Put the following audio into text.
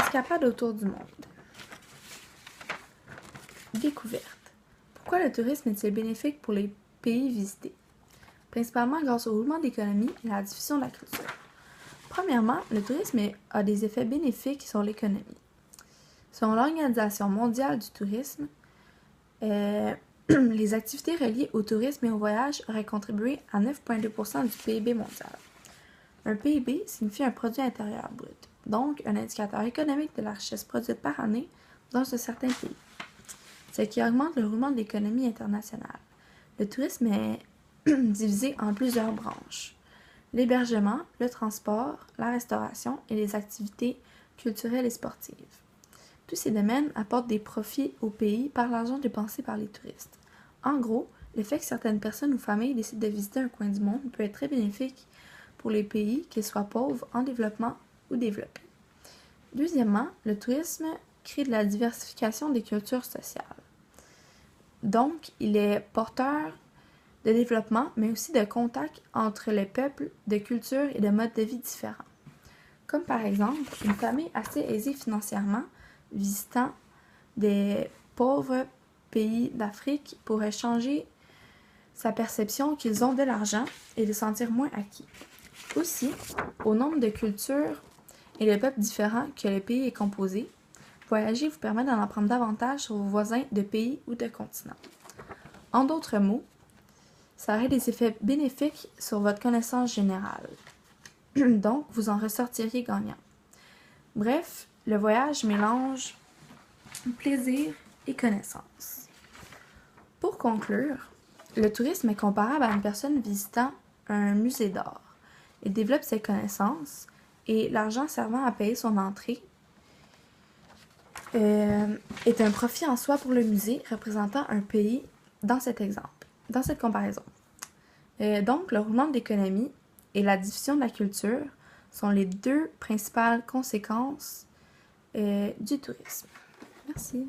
Escapade autour du monde. Découverte. Pourquoi le tourisme est-il bénéfique pour les pays visités? Principalement grâce au roulement d'économie et à la diffusion de la culture. Premièrement, le tourisme a des effets bénéfiques sur l'économie. Selon l'Organisation mondiale du tourisme, les activités reliées au tourisme et au voyage auraient contribué à 9,2% du PIB mondial. Un PIB signifie un produit intérieur brut, donc un indicateur économique de la richesse produite par année dans un certain pays, ce qui augmente le roulement de l'économie internationale. Le tourisme est divisé en plusieurs branches: l'hébergement, le transport, la restauration et les activités culturelles et sportives. Tous ces domaines apportent des profits au pays par l'argent dépensé par les touristes. En gros, le fait que certaines personnes ou familles décident de visiter un coin du monde peut être très bénéfique pour les pays, qu'ils soient pauvres, en développement ou développés. Deuxièmement, le tourisme crée de la diversification des cultures sociales. Donc, il est porteur de développement, mais aussi de contact entre les peuples, de cultures et de modes de vie différents. Comme par exemple, une famille assez aisée financièrement visitant des pauvres pays d'Afrique pourrait changer sa perception qu'ils ont de l'argent et de sentir moins acquis. Aussi, au nombre de cultures et de peuples différents que le pays est composé, voyager vous permet d'en apprendre davantage sur vos voisins de pays ou de continents. En d'autres mots, ça aurait des effets bénéfiques sur votre connaissance générale. Donc, vous en ressortiriez gagnant. Bref, le voyage mélange plaisir et connaissance. Pour conclure, le tourisme est comparable à une personne visitant un musée d'art. Il développe ses connaissances et l'argent servant à payer son entrée est un profit en soi pour le musée représentant un pays dans cet exemple, dans cette comparaison. Donc, le roulement de l'économie et la diffusion de la culture sont les deux principales conséquences du tourisme. Merci.